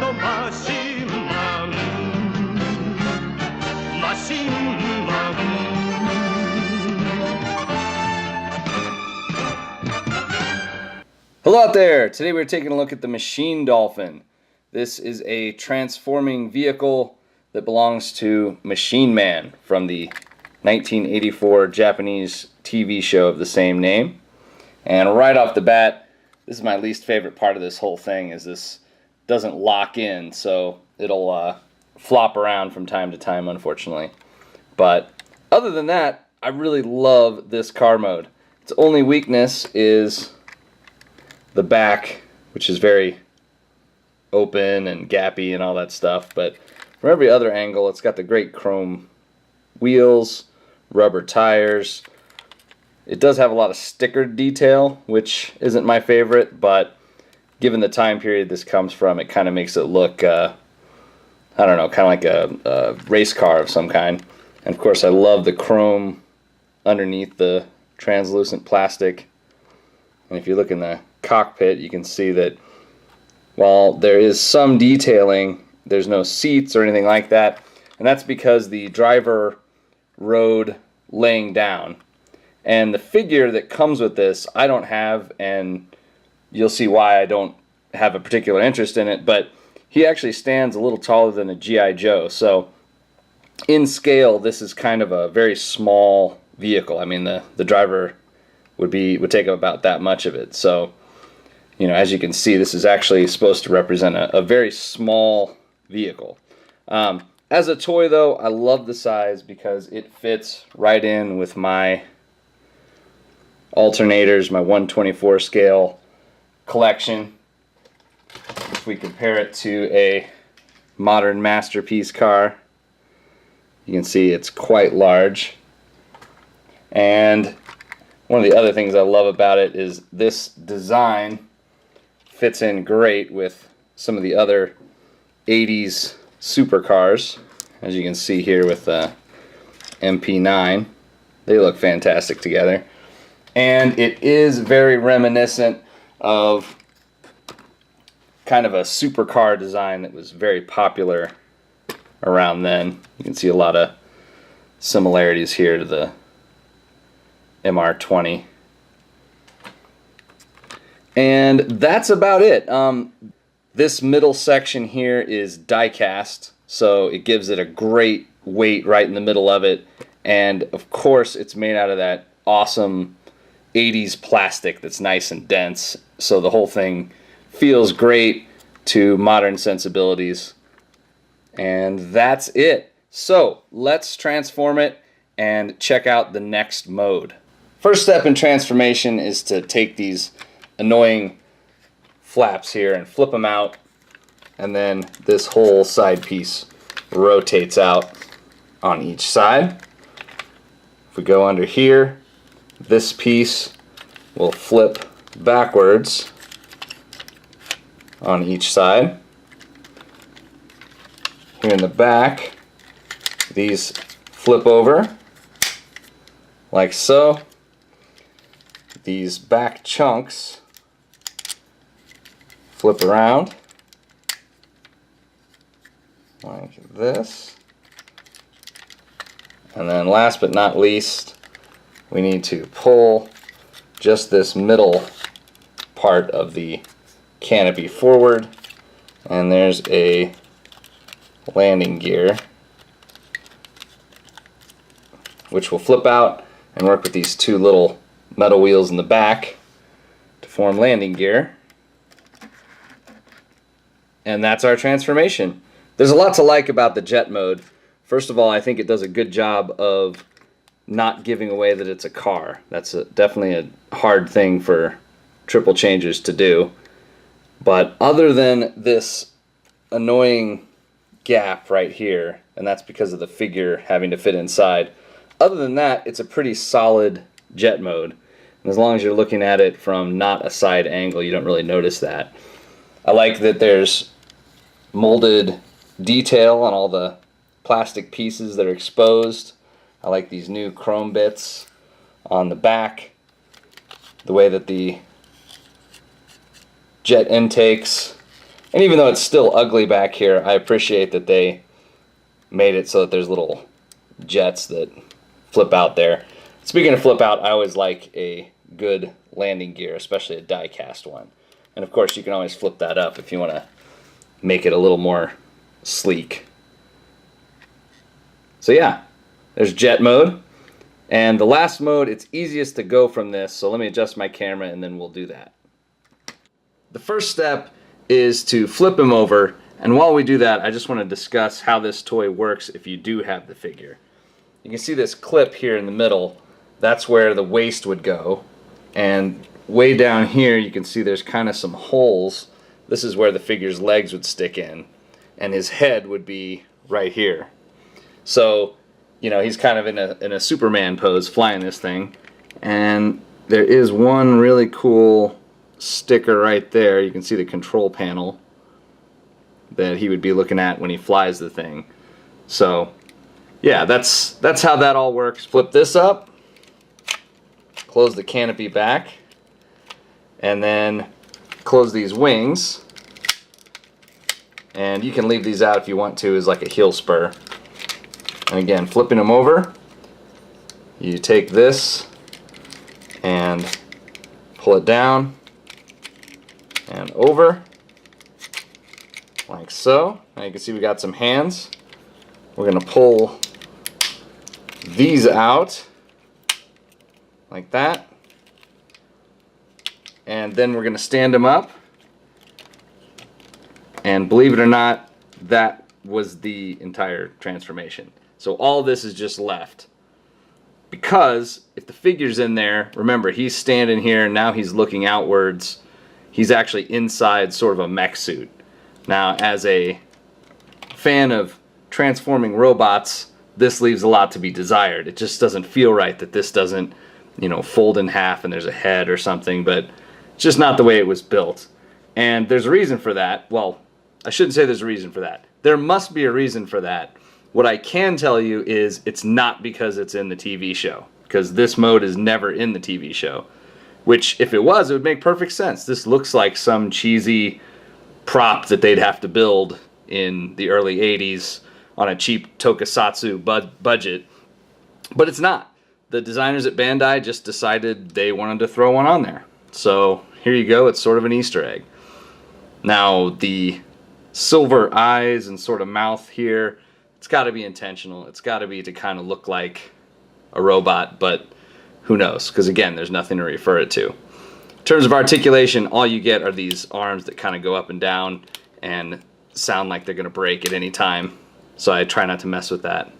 のマシンマンマシンマン Hello out there! Today we're taking a look at the Machine Dolphin. This is a transforming vehicle that belongs to Machine Man from the 1984 Japanese TV show of the same name. And right off the bat, this is my least favorite part of this whole thing, is this doesn't lock in, so it'll flop around from time to time, unfortunately. But other than that, I really love this car mode. Its only weakness is the back, which is very open and gappy and all that stuff, but from every other angle it's got the great chrome wheels, rubber tires. It does have a lot of sticker detail, which isn't my favorite, but given the time period this comes from, it kind of makes it look I don't know, kind of like a race car of some kind. And of course I love the chrome underneath the translucent plastic. And if you look in the cockpit, you can see that while there is some detailing, there's no seats or anything like that, and that's because the driver rode laying down. And the figure that comes with this I don't have, and you'll see why I don't have a particular interest in it, but he actually stands a little taller than a G.I. Joe, so in scale this is kind of a very small vehicle. I mean, the driver would take up about that much of it. So, you know, as you can see, this is actually supposed to represent a very small vehicle. As a toy, though, I love the size because it fits right in with my alternators, my 1/24 scale collection. If we compare it to a modern masterpiece car, you can see it's quite large. And one of the other things I love about it is this design fits in great with some of the other 80s supercars, as you can see here with the MP9. They look fantastic together. And it is very reminiscent of kind of a supercar design that was very popular around then. You can see a lot of similarities here to the MR20. And that's about it. This middle section here is die cast, so it gives it a great weight right in the middle of it. And of course it's made out of that awesome 80s plastic that's nice and dense, so the whole thing feels great to modern sensibilities. And that's it. So let's transform it and check out the next mode. First step in transformation is to take these annoying flaps here and flip them out, and then this whole side piece rotates out on each side. If we go under here, this piece will flip backwards on each side. Here in the back, these flip over like so. These back chunks flip around like this. And then last but not least, we need to pull just this middle part of the canopy forward, and there's a landing gear which will flip out and work with these two little metal wheels in the back to form landing gear. And that's our transformation. There's a lot to like about the jet mode. First of all, I think it does a good job of not giving away that it's a car. That's definitely a hard thing for triple changers to do. But other than this annoying gap right here, and that's because of the figure having to fit inside, other than that, it's a pretty solid jet mode. And as long as you're looking at it from not a side angle, you don't really notice that. I like that there's molded detail on all the plastic pieces that are exposed. I like these new chrome bits on the back. The way that the jet intakes And even though it's still ugly back here, I appreciate that they made it so that there's little jets that flip out there. Speaking of flip out, I always like a good landing gear, especially a die cast one. And of course you can always flip that up if you want to make it a little more sleek. So yeah, there's jet mode. And the last mode, it's easiest to go from this, so let me adjust my camera and then we'll do that. The first step is to flip him over, and while we do that, I just want to discuss how this toy works if you do have the figure. You can see this clip here in the middle, that's where the waist would go, and way down here you can see there's kind of some holes. This is where the figure's legs would stick in, and his head would be right here. So, you know, he's kind of in a Superman pose flying this thing, and there is one really cool sticker right there. You can see the control panel that he would be looking at when he flies the thing. So yeah, that's how that all works. Flip this up, close the canopy back, and then close these wings, and you can leave these out if you want to as like a heel spur. And again, flipping them over, you take this and pull it down and over like so. Now you can see we got some hands. We're going to pull these out like that, and then we're going to stand them up, and believe it or not, that was the entire transformation. So all this is just left, because if the figure's in there, remember he's standing here, now he's looking outwards, he's actually inside sort of a mech suit. Now, as a fan of transforming robots, this leaves a lot to be desired. It just doesn't feel right that this doesn't, you know, fold in half and there's a head or something, but it's just not the way it was built. And there's a reason for that. Well, I shouldn't say there's a reason for that. There must be a reason for that. What I can tell you is it's not because it's in the TV show, because this mode is never in the TV show. Which, if it was, it would make perfect sense. This looks like some cheesy prop that they'd have to build in the early 80s on a cheap Tokusatsu budget. But it's not. The designers at Bandai just decided they wanted to throw one on there. So here you go, it's sort of an Easter egg. Now, the silver eyes and sort of mouth here, it's got to be intentional. It's got to be to kind of look like a robot, but who knows? Because again, there's nothing to refer it to. In terms of articulation, all you get are these arms that kind of go up and down and sound like they're going to break at any time. So I try not to mess with that.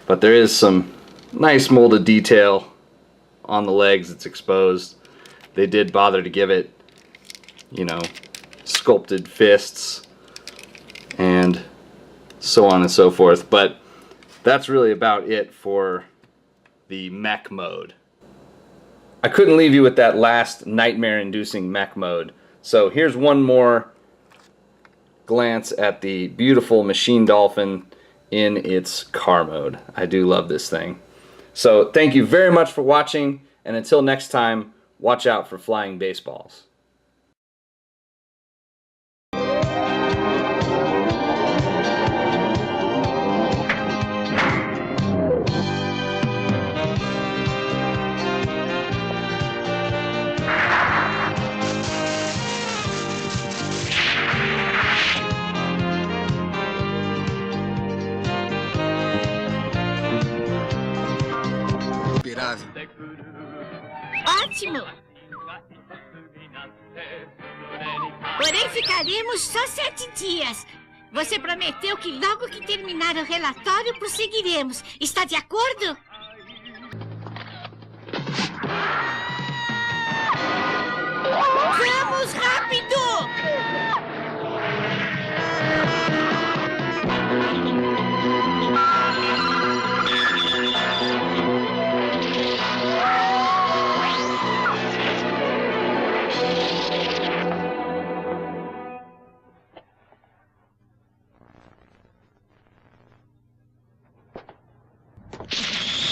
But there is some nice molded detail on the legs that's exposed. They did bother to give it, you know, sculpted fists and so on and so forth. But that's really about it for the mech mode. I couldn't leave you with that last nightmare-inducing mech mode. So here's one more glance at the beautiful Machine Dolphin in its car mode. I do love this thing. So thank you very much for watching, and until next time, watch out for flying baseballs. Ótimo! Porém, ficaremos só 7 dias. Você prometeu que logo que terminar o relatório, prosseguiremos. Está de acordo? Vamos rápido!